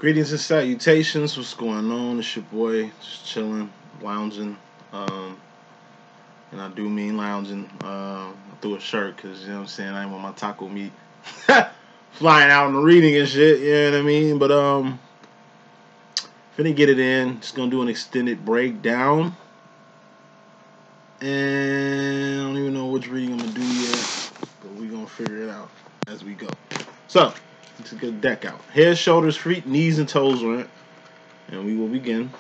Greetings and salutations. What's going on? It's your boy, just chilling, lounging. And I do mean lounging. I threw a shirt because, you know what I'm saying, I ain't want my taco meat flying out in the reading and shit, you know what I mean? But, finna get it in. Just gonna do an extended breakdown. And I don't even know which reading I'm gonna do yet, but we're gonna figure it out as we go. So, let's get the deck out. Head, shoulders, feet, knees, and toes rent. And we will begin.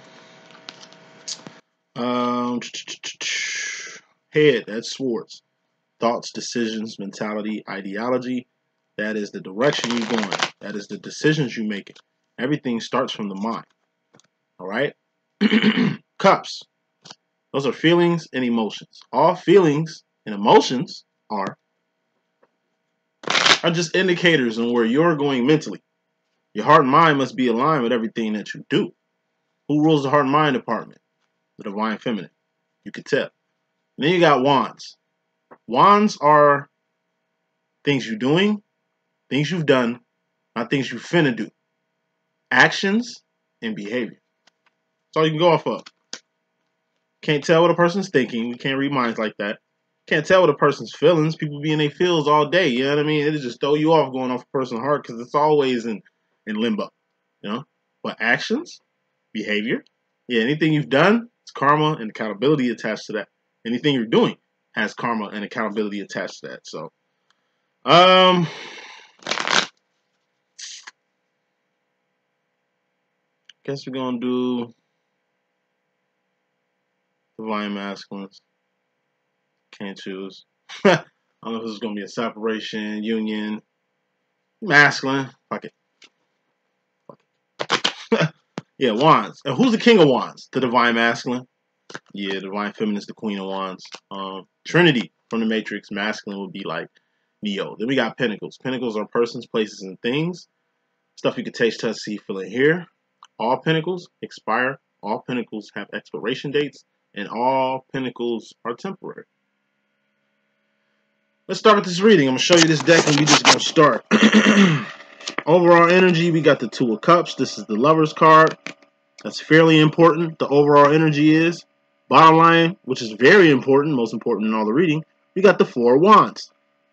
Head, that's swords. Thoughts, decisions, mentality, ideology. That is the direction you're going. That is the decisions you're making. Everything starts from the mind. All right? Cups. Those are feelings and emotions. All feelings and emotions are just indicators on where you're going mentally. Your heart and mind must be aligned with everything that you do. Who rules the heart and mind department? The divine feminine. You could tell. And then you got wands. Wands are things you're doing, things you've done, not things you finna do. Actions and behavior. That's all you can go off of. Can't tell what a person's thinking. You can't read minds like that. Can't tell what a person's feelings. People be in their feels all day. You know what I mean? It'll just throw you off going off a person's heart because it's always in limbo. You know? But actions, behavior, yeah, anything you've done, it's karma and accountability attached to that. Anything you're doing has karma and accountability attached to that. So, guess we're gonna do divine masculines. Can't choose. I don't know if this is gonna be a separation, union, masculine. Fuck it. Yeah, wands. And who's the king of wands? The divine masculine. Yeah, divine feminine is the queen of wands. Trinity from the Matrix. Masculine would be like Neo. Then we got Pinnacles. Pinnacles are persons, places, and things. Stuff you can taste, touch, see, feel, and hear. All Pinnacles expire. All Pinnacles have expiration dates. And all Pinnacles are temporary. Let's start with this reading. I'm going to show you this deck and we just going to start. Overall energy, we got the Two of Cups. This is the Lover's card. That's fairly important. The overall energy is. Bottom line, which is very important, most important in all the reading, we got the Four of Wands.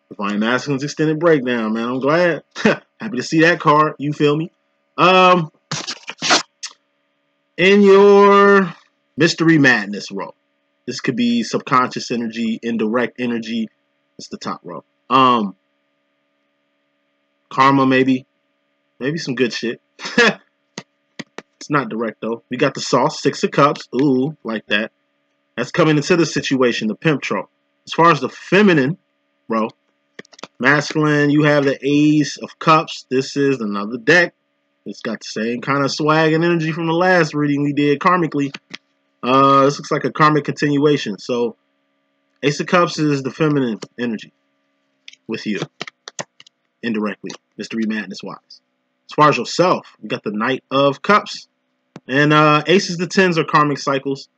Divine Masculine's extended breakdown, man. I'm glad. Happy to see that card. You feel me? In your mystery madness row. This could be subconscious energy, indirect energy. It's the top row. Karma, maybe. Maybe some good shit. It's not direct, though. We got the sauce, Six of Cups. Ooh, like that. That's coming into the situation, the pimp trope. As far as the feminine, bro, masculine, you have the Ace of Cups. This is another deck. It's got the same kind of swag and energy from the last reading we did karmically. This looks like a karmic continuation. So, Ace of Cups is the feminine energy with you, indirectly, mystery madness-wise. As far as yourself, you got the Knight of Cups. And Aces to Tens are karmic cycles.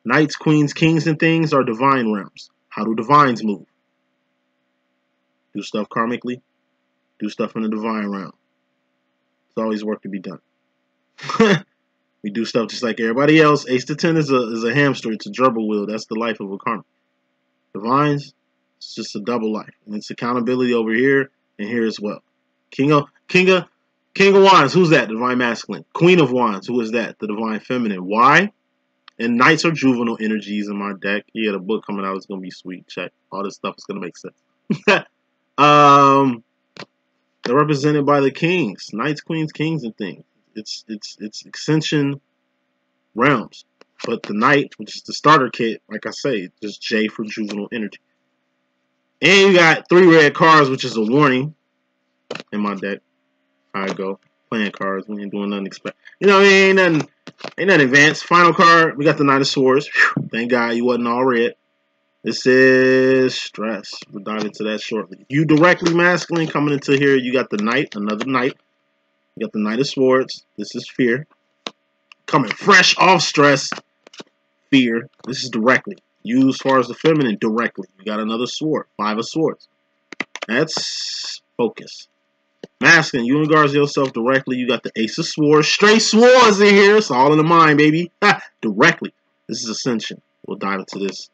Knights, queens, kings, and things are divine realms. How do divines move? Do stuff karmically. Do stuff in the divine realm. There's always work to be done. We do stuff just like everybody else. Ace to 10 is a hamster. It's a gerbil wheel. That's the life of a karmic. Divines, it's just a double life. And it's accountability over here and here as well. King of Wands, who's that? Divine Masculine. Queen of Wands, who is that? The Divine Feminine. Why? And Knights are juvenile energies in my deck. Yeah, the book coming out is going to be sweet. Check. All this stuff is going to make sense. They're represented by the kings. Knights, queens, kings, and things. It's Ascension realms. But the Knight, which is the starter kit, like I say, just J for juvenile energy. And you got 3 red cards, which is a warning in my deck. How I go. Playing cards. We ain't doing nothing expect. You know, ain't nothing advanced. Final card, we got the Knight of Swords. Whew, thank God you wasn't all red. This is stress. We'll dive into that shortly. You directly masculine coming into here, you got the Knight, another Knight. You got the Knight of Swords. This is fear. Coming fresh off stress. Fear. This is directly. You as far as the feminine, directly. You got another sword. 5 of Swords. That's focus. Masculine, you in regards to yourself directly. You got the Ace of Swords. Straight swords in here. It's all in the mind, baby. Directly. This is Ascension. We'll dive into this.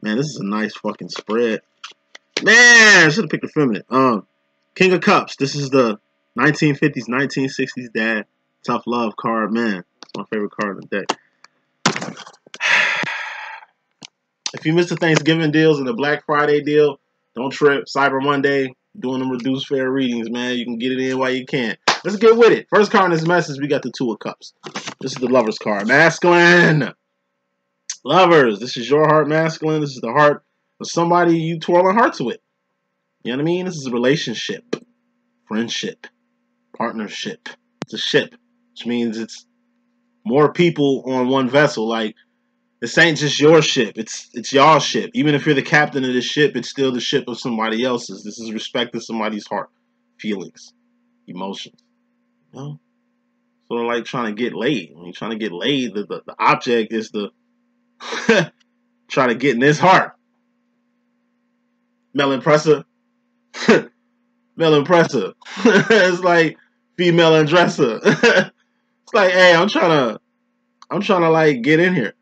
Man, this is a nice fucking spread. Man, I should have picked the feminine. King of Cups. This is the 1950s, 1960s dad. Tough love card. Man, it's my favorite card in the deck. If you missed the Thanksgiving deals and the Black Friday deal, don't trip. Cyber Monday, doing them reduced fair readings, man. You can get it in while you can. Let's get with it. First card in this message, we got the Two of Cups. This is the Lover's card. Masculine. Lovers, this is your heart, masculine. This is the heart of somebody you twirling hearts with. You know what I mean? This is a relationship, friendship, partnership. It's a ship, which means it's more people on one vessel. Like, this ain't just your ship. It's y'all ship. Even if you're the captain of the ship, it's still the ship of somebody else's. This is respecting somebody's heart, feelings, emotions. You know? Sort of like trying to get laid. When you're trying to get laid, the object is the try to get in his heart. Male impressor. Male impressor. It's like female undresser. It's like, hey, I'm trying to like get in here.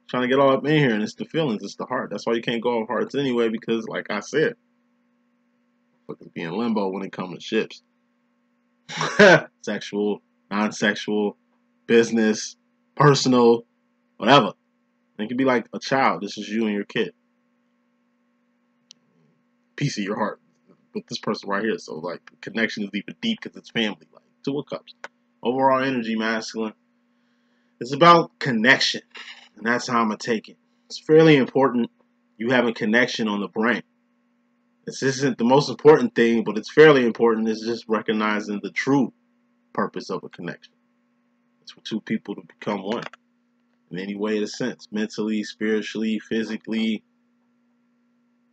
Trying to get all up in here, and it's the feelings, it's the heart. That's why you can't go off hearts anyway, because like I said, fucking be in limbo when it comes to ships. Sexual, non-sexual, business, personal, whatever. It can be like a child. This is you and your kid. Piece of your heart with this person right here. So like the connection is even deep because it's family. Like Two of Cups. Overall energy, masculine. It's about connection. And that's how I'm going to take it. It's fairly important you have a connection on the brain. This isn't the most important thing, but it's fairly important. It's just recognizing the true purpose of a connection. It's for two people to become one. In any way of the sense. Mentally, spiritually, physically,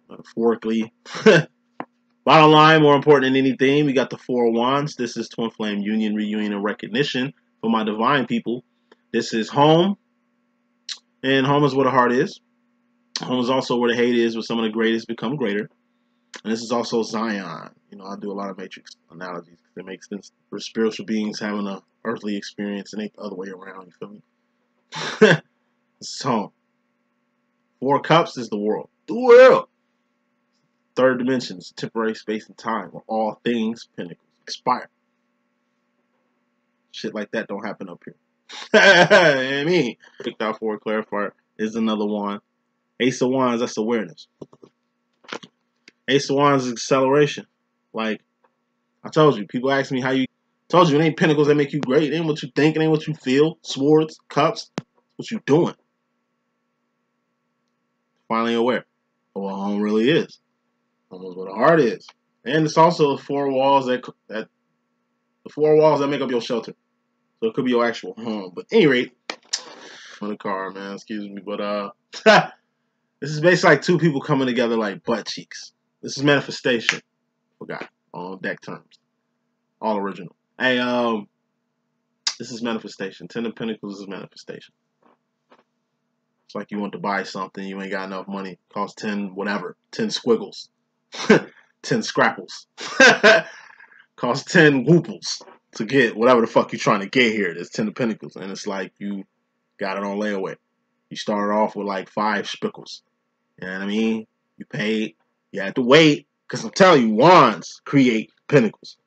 metaphorically. Bottom line, more important than anything, we got the Four of Wands. This is Twin Flame Union, Reunion, and Recognition for my divine people. This is home. And home is where the heart is. Home is also where the hate is, where some of the greatest become greater. And this is also Zion. You know, I do a lot of matrix analogies because it makes sense for spiritual beings having an earthly experience and ain't the other way around. You feel me? This is home. Four of Cups is the world. The world. Third dimension is temporary space and time where all things, Pinnacles, expire. Shit like that don't happen up here. I mean, picked out for a clarifier is another one. Ace of Wands, that's awareness. Ace of Wands is acceleration. Like, I told you, people ask me how you... told you, it ain't Pinnacles that make you great. It ain't what you think, it ain't what you feel. Swords, Cups, what you doing. Finally aware of what home really is. Home is what the heart is. And it's also the four walls that make up your shelter. So it could be your actual home. But at any rate, for the car, man, excuse me. But this is basically like two people coming together like butt cheeks. This is manifestation. Forgot. On deck terms. All original. Hey, this is manifestation. 10 of Pentacles is manifestation. It's like you want to buy something, you ain't got enough money. Cost 10 whatever. 10 squiggles. 10 scrapples. Cost 10 whooples to get whatever the fuck you're trying to get here. There's 10 of Pentacles. And it's like you got it on layaway. You started off with like 5 spickles. You know what I mean? You paid. You had to wait. Because I'm telling you, wands create Pentacles.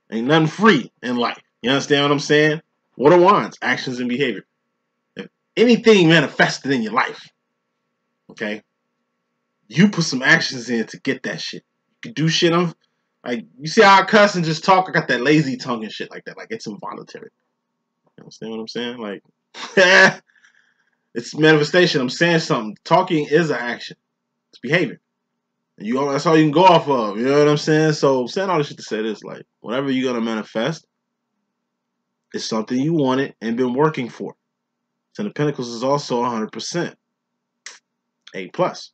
Ain't nothing free in life. You understand what I'm saying? What are wands? Actions and behavior. If anything manifested in your life, okay, you put some actions in to get that shit. You can do shit on... like, you see how I cuss and just talk? I got that lazy tongue and shit like that. Like, it's involuntary. You understand what I'm saying? Like, it's manifestation. I'm saying something. Talking is an action. It's behavior. And that's all you can go off of. You know what I'm saying? So, I'm saying all this shit to say this. Like, whatever you're going to manifest is something you wanted and been working for. Ten of Pentacles is also 100%. A plus.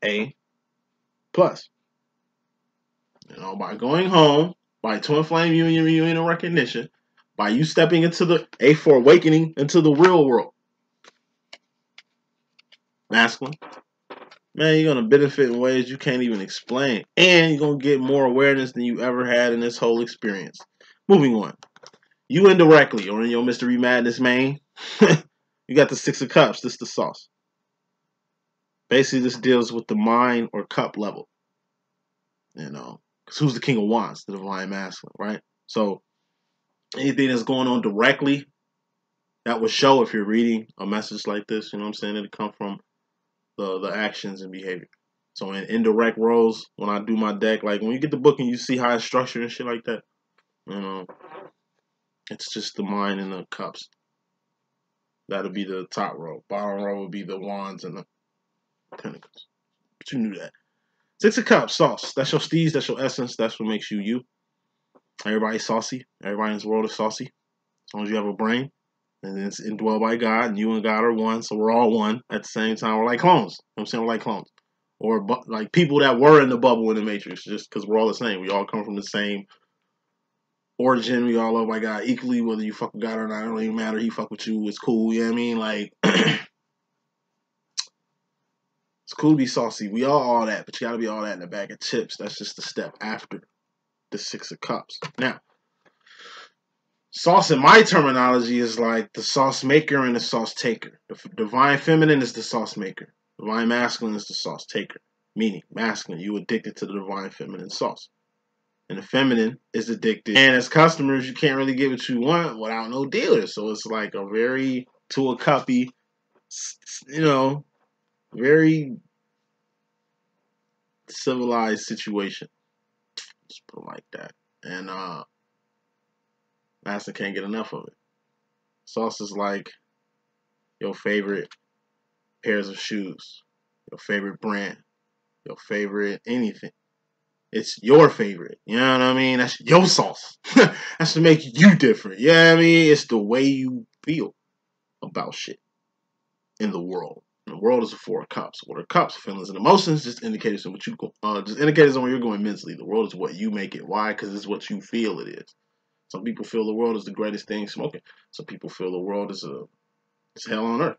A plus. You know, by going home, by Twin Flame Union, Reunion, and Recognition, by you stepping into the A for awakening into the real world. Masculine. Man, you're gonna benefit in ways you can't even explain. And you're gonna get more awareness than you ever had in this whole experience. Moving on. You indirectly, or in your Mystery Madness main, you got the Six of Cups. This is the sauce. Basically, this deals with the mind or cup level. You know, because who's the King of Wands? The Divine Masculine, right? So anything that's going on directly, that would show if you're reading a message like this, you know what I'm saying? It'll come from the actions and behavior. So in indirect roles, when I do my deck, like when you get the book and you see how it's structured and shit like that, you know, it's just the mind and the cups. That'll be the top row. Bottom row would be the wands and the Pinnacles. But you knew that. Six of Cups, sauce. That's your steez, that's your essence, that's what makes you you. Everybody's saucy. Everybody in this world is saucy. As long as you have a brain. And it's indwelled by God, and you and God are one, so we're all one at the same time. We're like clones. You know what I'm saying? We're like clones. Or like people that were in the bubble in the Matrix, just because we're all the same. We all come from the same origin. We all love by God equally, whether you fuck with God or not. It don't even matter. He fuck with you. It's cool. You know what I mean? Like, it's cool to be saucy. We all that, but you gotta be all that in a bag of chips. That's just the step after the Six of Cups. Now, sauce in my terminology is like the sauce maker and the sauce taker. The divine feminine is the sauce maker. Divine masculine is the sauce taker. Meaning, masculine, you addicted to the divine feminine sauce. And the feminine is addicted. And as customers, you can't really get what you want without no dealer. So it's like a very to a cuppy, you know, very civilized situation. Just put it like that. And Master can't get enough of it. Sauce is like your favorite pairs of shoes, your favorite brand, your favorite anything. It's your favorite. You know what I mean? That's your sauce. That's to make you different. You know what I mean? It's the way you feel about shit in the world. And the world is a four of cups. What are cups? Feelings and emotions. Just indicators on what you go. Just indicators on where you're going mentally. The world is what you make it. Why? Because it's what you feel it is. Some people feel the world is the greatest thing smoking. Some people feel the world is it's hell on earth.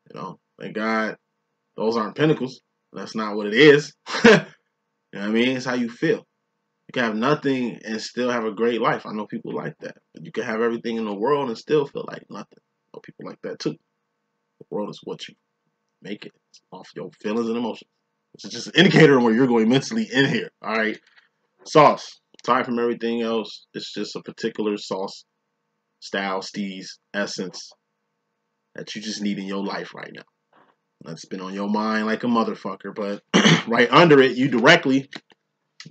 You know, thank God those aren't pinnacles. That's not what it is. You know what I mean? It's how you feel. You can have nothing and still have a great life. I know people like that. But you can have everything in the world and still feel like nothing. I know people like that too. The world is what you make it. It's off your feelings and emotions. It's just an indicator on where you're going mentally in here. All right. Sauce. Aside from everything else, it's just a particular sauce, style, steez, essence that you just need in your life right now. That's been on your mind like a motherfucker, but right under it, you directly.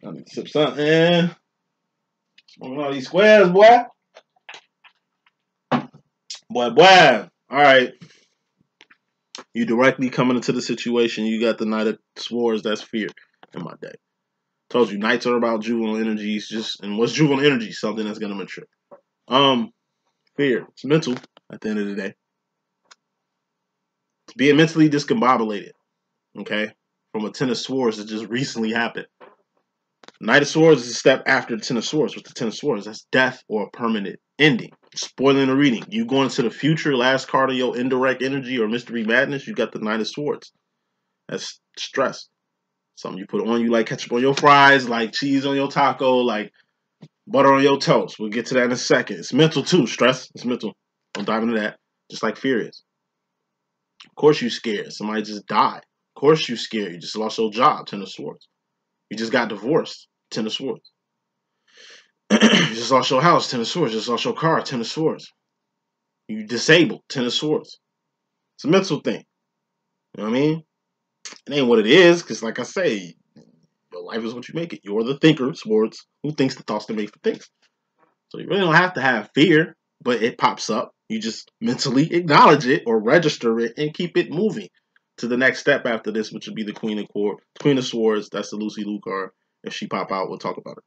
I need to sip something. Smoking all these squares, boy. Boy. All right. You directly coming into the situation. You got the Knight of Swords. That's fear in my deck. Told you, Knights are about juvenile energies. And what's juvenile energy? Something that's gonna mature. Fear. It's mental at the end of the day. It's being mentally discombobulated. Okay? From a Ten of Swords that just recently happened. Knight of Swords is a step after the Ten of Swords. With the Ten of Swords, that's death or a permanent ending. Spoiling the reading. You go into the future, last card of your indirect energy or mystery madness, you got the Knight of Swords. That's stress. Something you put on you like ketchup on your fries, like cheese on your taco, like butter on your toast. We'll get to that in a second. It's mental too. Stress. It's mental. Don't dive into that. Just like fear is. Of course you scared. Somebody just died. Of course you scared. You just lost your job. Ten of Swords. You just got divorced. Ten of Swords. You just lost your house. Ten of Swords. You just lost your car. Ten of Swords. You disabled. Ten of Swords. It's a mental thing. You know what I mean? It ain't what it is, because like I say, your life is what you make it. You're the thinker, Swords, who thinks the thoughts that make the things. So you really don't have to have fear, but it pops up. You just mentally acknowledge it or register it and keep it moving to the next step after this, which would be the Queen of Swords. That's the Lucy Liu card. If she pop out, we'll talk about her.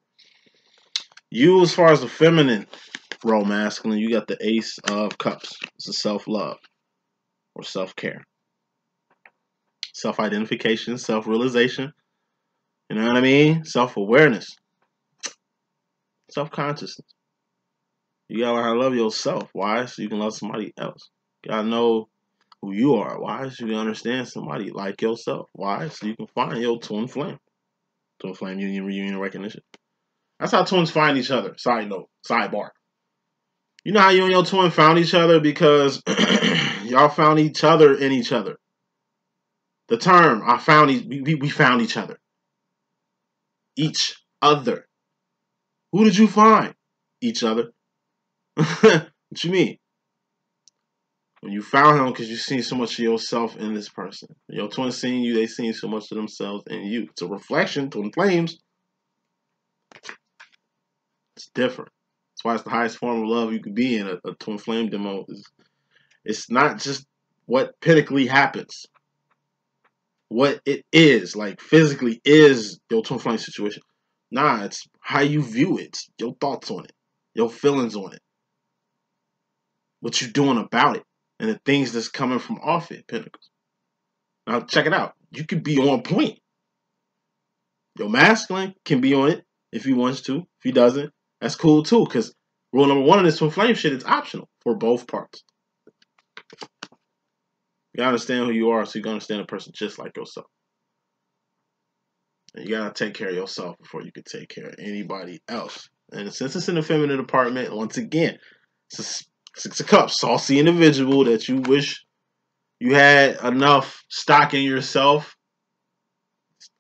You, as far as the feminine role masculine, you got the Ace of Cups. It's a self-love or self-care. Self-identification, self-realization. You know what I mean? Self-awareness. Self-consciousness. You gotta learn how to love yourself. Why? So you can love somebody else. You gotta know who you are. Why? So you can understand somebody like yourself. Why? So you can find your twin flame. Twin flame union, reunion, recognition. That's how twins find each other. Side note, sidebar. You know how you and your twin found each other? Because y'all found each other in each other. The term, we found each other. Each other. Who did you find? Each other. What you mean? When you found him because you seen so much of yourself in this person. Your twin seen you, they seen so much of themselves in you. It's a reflection, twin flames. It's different. That's why it's the highest form of love you could be in. A twin flame demo it's not just what pinnacly happens. What it is, like physically is your twin flame situation. Nah, it's how you view it. It's your thoughts on it. Your feelings on it. What you doing about it. And the things that's coming from off it, Pinnacles. Now check it out. You can be on point. Your masculine can be on it if he wants to. If he doesn't, that's cool too. Because rule number one of this twin flame shit is optional for both parts. You gotta understand who you are so you can understand a person just like yourself. And you gotta take care of yourself before you can take care of anybody else. And since it's in the feminine department, once again, it's a Six of Cups, saucy individual that you wish you had enough stock in yourself.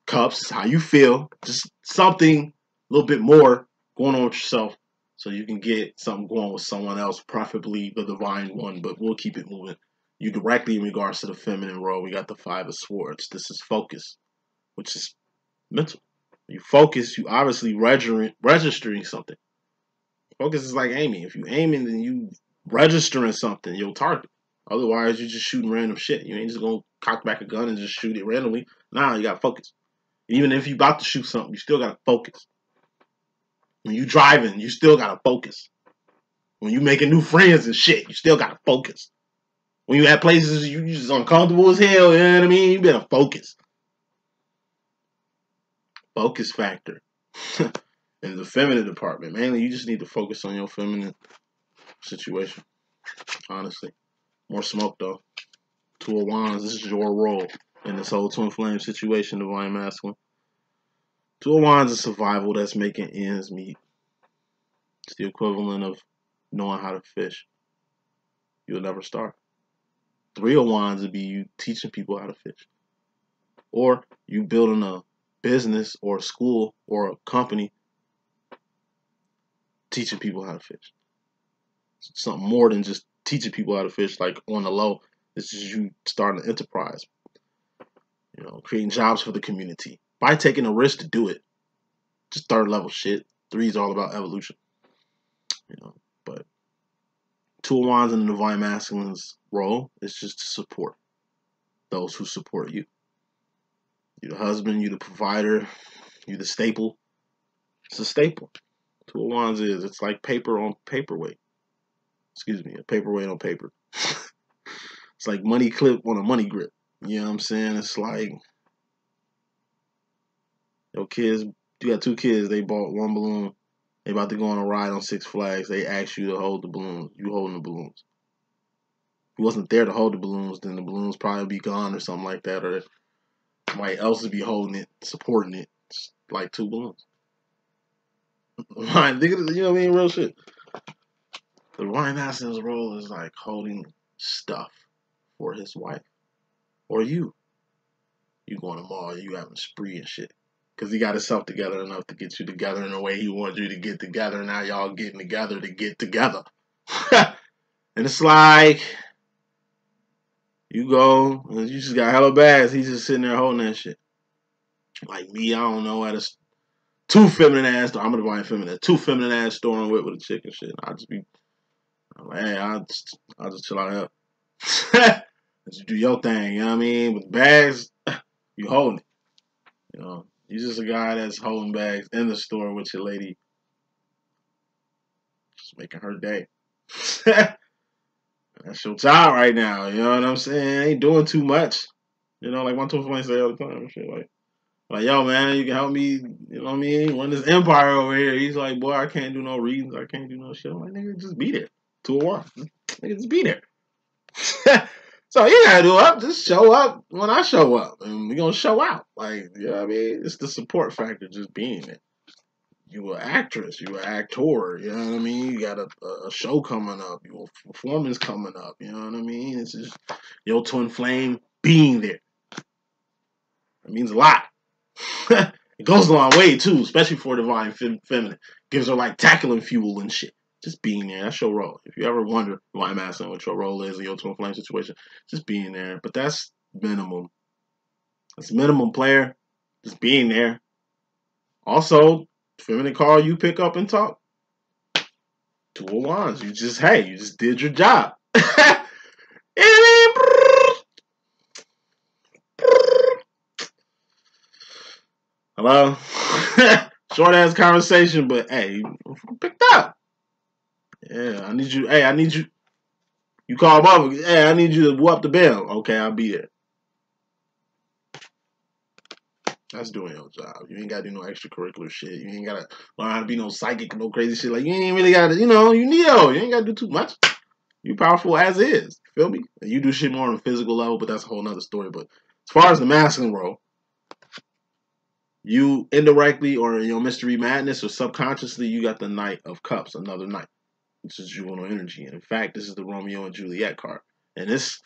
Cups, how you feel. Just something a little bit more going on with yourself so you can get something going with someone else, preferably the divine one, but we'll keep it moving. You directly in regards to the feminine role, we got the Five of Swords. This is focus, which is mental. You focus, you obviously registering something. Focus is like aiming. If you aiming, then you registering something, your target. Otherwise, you're just shooting random shit. You ain't just gonna cock back a gun and just shoot it randomly. Nah, you gotta focus. Even if you about to shoot something, you still gotta focus. When you driving, you still gotta focus. When you making new friends and shit, you still gotta focus. When you at places you just uncomfortable as hell, you know what I mean? You better focus. Focus factor. In the feminine department, mainly you just need to focus on your feminine situation. Honestly. More smoke though. Two of Wands, this is your role in this whole twin flame situation, divine masculine. Two of Wands is survival that's making ends meet. It's the equivalent of knowing how to fish. You'll never starve. Three of Wands would be you teaching people how to fish. Or you building a business or a school or a company teaching people how to fish. Something more than just teaching people how to fish, like on the low. It's just you starting an enterprise. You know, creating jobs for the community. By taking a risk to do it. Just third level shit. 3 is all about evolution. You know, but Two of Wands in the divine masculine's role is just to support those who support you. You the husband, you the provider, you the staple. It's a staple. Two of Wands is, it's like paper on paperweight. Excuse me, a paperweight on paper. It's like money clip on a money grip. You know what I'm saying? It's like your kids, you got 2 kids, they bought 1 balloon. They about to go on a ride on Six Flags. They ask you to hold the balloons. You holding the balloons. If you wasn't there to hold the balloons, then the balloons probably be gone or something like that. Or somebody else would be holding it, supporting it. It's like 2 balloons. You know what I mean? Real shit. The divine masculine's role is like holding stuff for his wife. Or you. You going to the mall, you having a spree and shit. Because he got himself together enough to get you together in the way he wants you to get together. Now y'all getting together to get together. And it's like, you go, and you just got hella bags. He's just sitting there holding that shit. Like me, I don't know, at a 2 feminine ass store. I'm a divine feminine. 2 feminine ass store and with a chick and shit. I'm like, hey, I'll just chill out here. Just do your thing, you know what I mean? With bags, you holding it. You know, you're just a guy that's holding bags in the store with your lady. Just making her day. That's your child right now, you know what I'm saying? Ain't doing too much. You know, like my twin flame say all the time and shit. Like, yo, man, you can help me, you know what I mean? Run this empire over here. He's like, boy, I can't do no readings. I can't do no shit. I'm like, nigga, just be there. 2 of Wands. Nigga, just be there. So you gotta do up, just show up when I show up, and we gonna show out. Like, you know what I mean? It's the support factor, just being there. You an actress, you an actor, you know what I mean? You got a show coming up, you a performance coming up, you know what I mean? It's just your twin flame being there. It means a lot. It goes a long way too, especially for divine feminine. Gives her like tackling fuel and shit. Just being there, that's your role. If you ever wonder why I'm asking what your role is in your twin flame situation, just being there. But that's minimum. That's minimum, player. Just being there. Also, feminine call you pick up and talk. Two of Wands. You just did your job. Hello? Short ass conversation, but hey, picked up. Yeah, I need you. Hey, I need you. You call Bubba. Hey, I need you to whoop the bell. Okay, I'll be there. That's doing your job. You ain't got to do no extracurricular shit. You ain't got to learn how to be no psychic, no crazy shit. Like, you ain't really got to, you Neo. You ain't got to do too much. You powerful as is. Feel me? And you do shit more on a physical level, but that's a whole nother story. But as far as the masculine role, you indirectly or in your mystery madness or subconsciously, you got the Knight of Cups, another knight, which is juvenile energy. And in fact, this is the Romeo and Juliet card. And this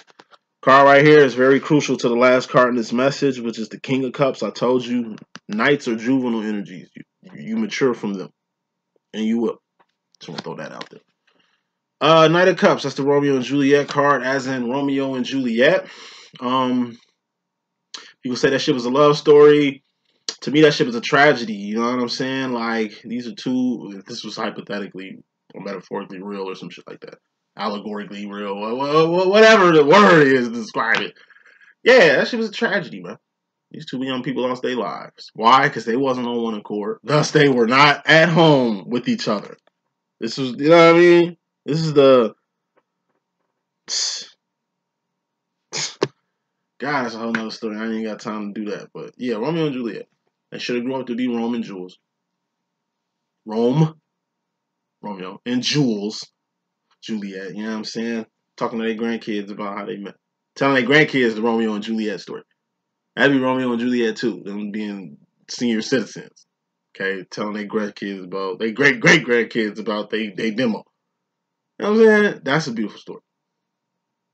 card right here is very crucial to the last card in this message, which is the King of Cups. I told you, knights are juvenile energies. You mature from them. And you will. Just want to throw that out there. Knight of Cups, that's the Romeo and Juliet card, as in Romeo and Juliet. People say that shit was a love story. To me, that shit was a tragedy. You know what I'm saying? Like, these are two, if this was hypothetically or metaphorically real or some shit like that. Allegorically real, whatever the word is to describe it. Yeah, that shit was a tragedy, man. These two young people lost their lives. Why? Because they wasn't on one accord. Thus, they were not at home with each other. This was, you know what I mean? This is the... God, that's a whole nother story. I ain't got time to do that. But, yeah, Romeo and Juliet. They should have grown up to be Rome and Jules. Romeo, and Jules. Juliet, you know what I'm saying? Talking to their grandkids about how they met. Telling their grandkids the Romeo and Juliet story. That'd be Romeo and Juliet too, them being senior citizens. Okay, telling their grandkids about, their great-great-grandkids about they demo. You know what I'm saying? That's a beautiful story.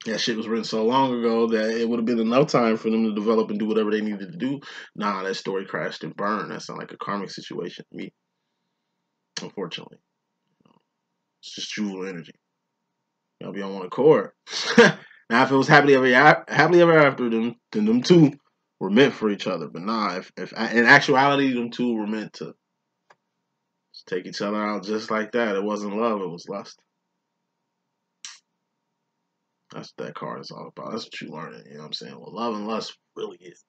That shit was written so long ago that it would have been enough time for them to develop and do whatever they needed to do. Nah, that story crashed and burned. That sounds like a karmic situation to me. Unfortunately. It's just juvenile energy. Y'all be on one accord. Now, if it was happily ever after, then them two were meant for each other. But nah, if in actuality, them two were meant to just take each other out just like that. It wasn't love, it was lust. That's what that card is all about. That's what you learning, you know what I'm saying? What love and lust really is.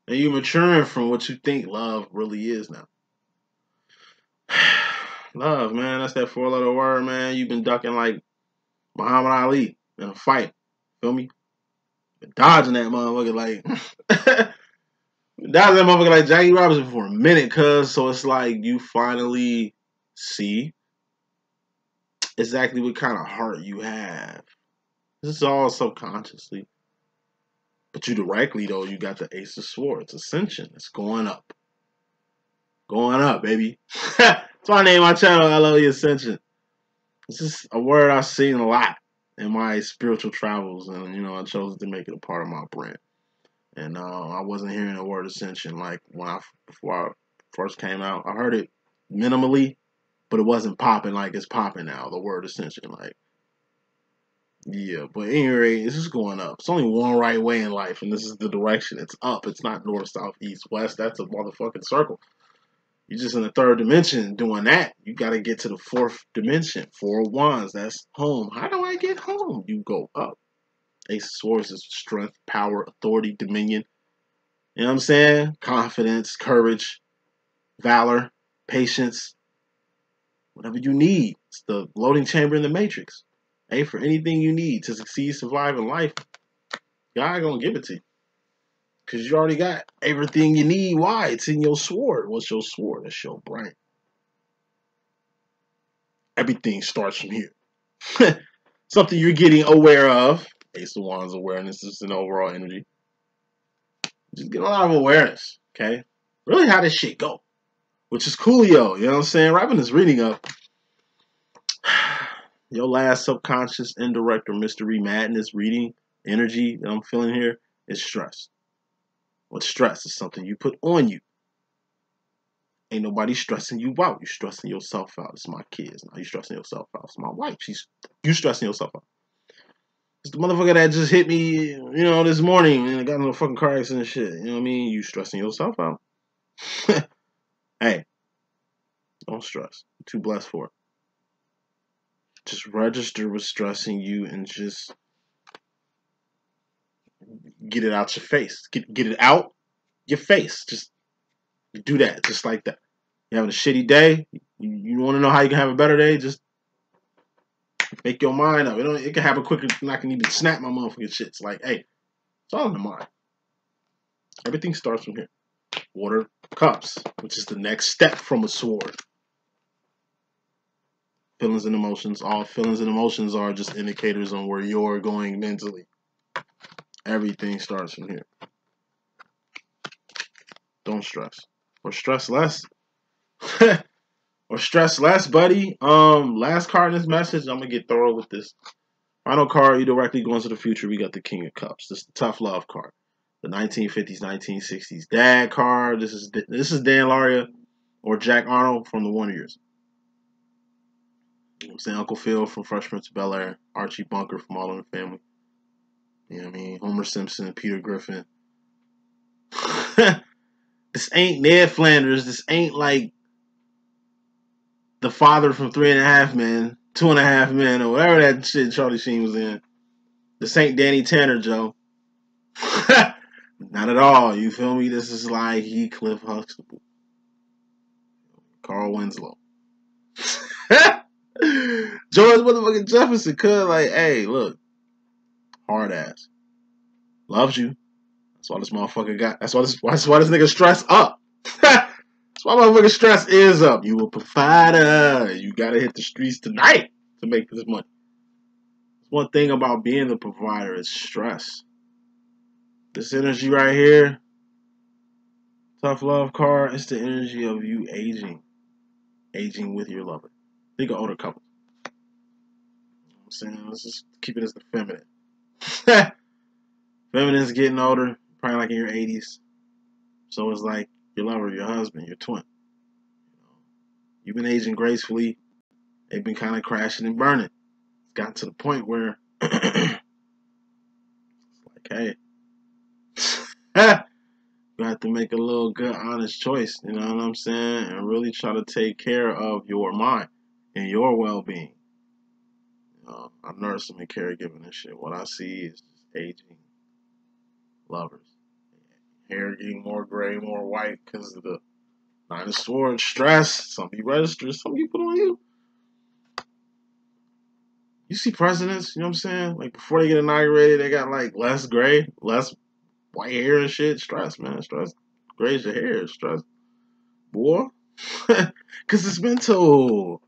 And you're maturing from what you think love really is now. Love, man, that's that 4-letter word, man. You've been ducking like Muhammad Ali in a fight. Feel me? Been dodging that motherfucker like dodging that motherfucker like Jackie Robinson for a minute, cuz. So it's like you finally see exactly what kind of heart you have. This is all subconsciously. But you directly, though, you got the Ace of Swords. Ascension. It's going up. Going up, baby. That's why I named my channel LLE.Ascension. This is a word I've seen a lot in my spiritual travels. And, you know, I chose to make it a part of my brand. And I wasn't hearing the word ascension like before I first came out. I heard it minimally, but it wasn't popping like it's popping now, the word ascension. Like, yeah, but anyway, this is going up. It's only one right way in life, and this is the direction. It's up. It's not north, south, east, west. That's a motherfucking circle. You're just in the third dimension doing that. You got to get to the fourth dimension. 4 of Wands, that's home. How do I get home? You go up. Ace of Swords is strength, power, authority, dominion. You know what I'm saying? Confidence, courage, valor, patience. Whatever you need. It's the loading chamber in the Matrix. Hey, for anything you need to succeed, survive in life, God gonna give it to you. Because you already got everything you need. Why? It's in your sword. What's your sword? That's your brain. Everything starts from here. Something you're getting aware of. Ace of Wands awareness is an overall energy. Just get a lot of awareness, okay? Really how this shit go. Which is coolio, you know what I'm saying? Wrapping this reading up. Your last subconscious, indirect, or mystery madness reading energy that I'm feeling here is stress. What stress is something you put on you. Ain't nobody stressing you out. You stressing yourself out. It's my kids. Now you stressing yourself out. It's my wife. You stressing yourself out. It's the motherfucker that just hit me, you know, this morning and I got in a fucking car accident and shit. You know what I mean? You stressing yourself out. Hey, don't stress. You're too blessed for it. Just register with stressing you and just get it out your face. Get it out your face. Just do that, just like that. You're having a shitty day. You want to know how you can have a better day? Just make your mind up. It can happen quicker than I can even snap my motherfucking shit. It's like, hey, it's all in the mind. Everything starts from here. Water cups, which is the next step from a sword. Feelings and emotions. All feelings and emotions are just indicators on where you're going mentally. Everything starts from here. Don't stress. Or stress less. Or stress less, buddy. Last card in this message, I'm going to get thorough with this. Final card, you directly go into the future. We got the King of Cups. This is the tough love card. The 1950s, 1960s dad card. This is Dan Laria or Jack Arnold from the Wonder Years. You know what I'm saying? Uncle Phil from Fresh Prince of Bel-Air. Archie Bunker from All in the Family. You know what I mean? Homer Simpson, Peter Griffin. This ain't Ned Flanders. This ain't like the father from 3.5 Men, 2.5 Men, or whatever that shit Charlie Sheen was in. This ain't Danny Tanner, Joe. Not at all. You feel me? This is like Cliff Huxtable. Carl Winslow. George motherfucking Jefferson could like, hey, look. Hard ass. Loves you. That's why this motherfucker got. That's why this nigga stress up. That's why motherfucker stress is up. You a provider. You gotta hit the streets tonight to make this money. One thing about being the provider is stress. This energy right here, tough love card, it's the energy of you aging. Aging with your lover. Think of older couples. You know what I'm saying? Let's just keep it as the feminine. Feminine's getting older, probably like in your 80s. So it's like your lover, your husband, your twin. You've been aging gracefully. They've been kind of crashing and burning. It's gotten to the point where it's like, hey, you have to make a little good, honest choice. You know what I'm saying? And really try to take care of your mind and your well-being. I'm nursing and caregiving and shit. What I see is just aging lovers. Hair getting more gray, more white because of the Nine of Swords, stress. Some people register, some people don't you. You see presidents, you know what I'm saying? Like before they get inaugurated, they got like less gray, less white hair and shit. Stress, man. Stress grays your hair. Stress. Boy. Because it's mental.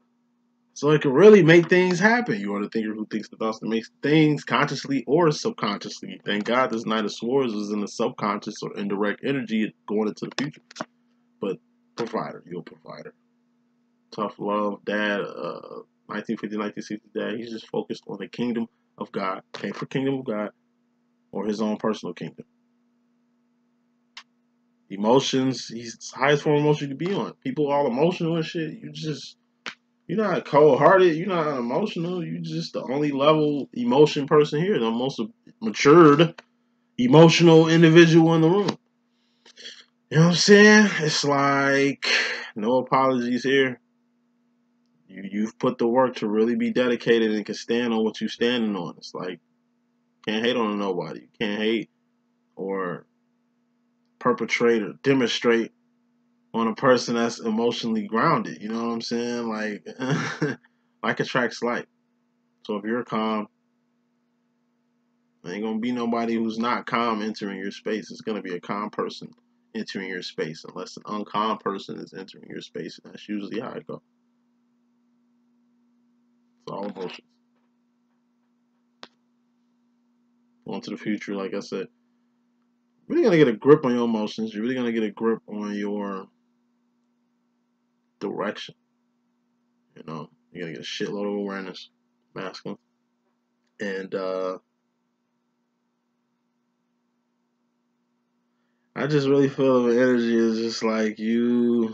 So it can really make things happen. You are the thinker who thinks the thoughts that makes things consciously or subconsciously. Thank God this Knight of Swords is in the subconscious or indirect energy going into the future. But provider, you're a provider. Tough love, dad, 1950, 1960 dad. He's just focused on the kingdom of God. Came for kingdom of God or his own personal kingdom. Emotions, he's the highest form of emotion you can be on. People all emotional and shit. You're not cold-hearted. You're not emotional. You're just the only level emotion person here. The most matured emotional individual in the room. You know what I'm saying? It's like no apologies here. You've put the work to really be dedicated and can stand on what you're standing on. It's like can't hate on nobody. You can't hate or perpetrate or demonstrate on a person that's emotionally grounded. You know what I'm saying? Like attracts like. So if you're calm, there ain't gonna be nobody who's not calm entering your space. It's gonna be a calm person entering your space, unless an uncalm person is entering your space, and that's usually how it goes. It's all emotions. going to the future, like I said. Really gonna get a grip on your emotions. You're really gonna get a grip on your direction. You know, you're gonna get a shitload of awareness, masculine. And I just really feel the energy is just like you.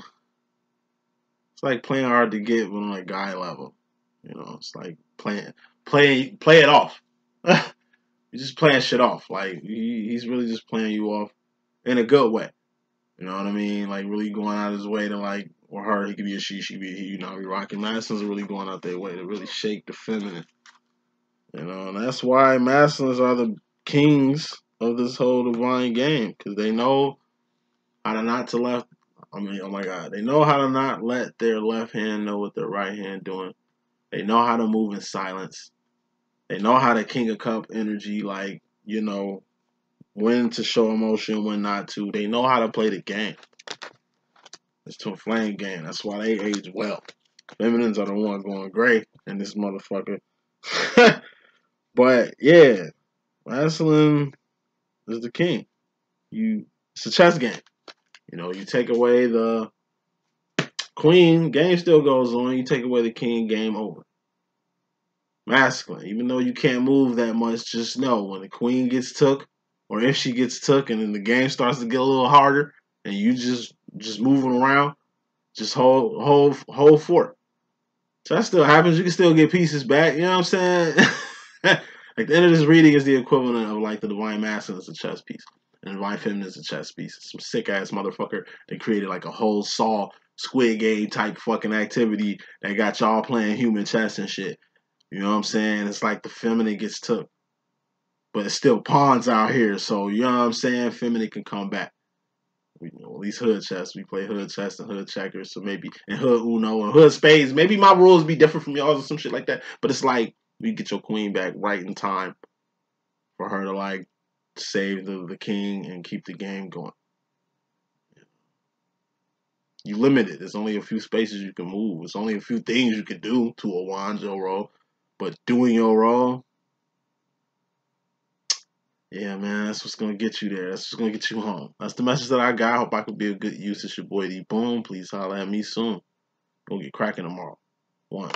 It's like playing hard to get, but on a guy level. You know, it's like play it off. You're just playing shit off. Like he's really just playing you off in a good way. You know what I mean? Like really going out of his way to like, or her, he could be a she could be a he. You know, rocking masculines are really going out their way to really shake the feminine. You know, and that's why masculines are the kings of this whole divine game, because they know how to not to left. I mean, oh my God, they know how to not let their left hand know what their right hand doing. They know how to move in silence. They know how to King of Cup energy, like, you know, when to show emotion, when not to. They know how to play the game. It's to a flame game. That's why they age well. Feminines are the one going gray in this motherfucker. But yeah, masculine is the king. It's a chess game. You know, you take away the queen, game still goes on. You take away the king, game over. Masculine, even though you can't move that much, just know when the queen gets took, or if she gets took, and then the game starts to get a little harder, and you just moving around, just hold fort. So that still happens. You can still get pieces back. You know what I'm saying? Like the end of this reading is the equivalent of like the divine masculine is a chess piece, and the divine feminine is a chess piece. It's some sick ass motherfucker that created like a whole Saw Squid Game type fucking activity that got y'all playing human chess and shit. You know what I'm saying? It's like the feminine gets took, but it's still pawns out here. So you know what I'm saying? Feminine can come back. We, you know, at least hood chess. We play hood chess and hood checkers. So maybe and hood Uno and hood spades. Maybe my rules be different from y'all's or some shit like that. But it's like you get your queen back right in time for her to like save the king and keep the game going. You limit it. There's only a few spaces you can move. There's only a few things you can do to a Wanjo role. But doing your role, yeah, man, that's what's gonna get you there. That's what's gonna get you home. That's the message that I got. I hope I could be of good use. It's your boy D.Boom. Please holler at me soon. We'll get cracking tomorrow. One.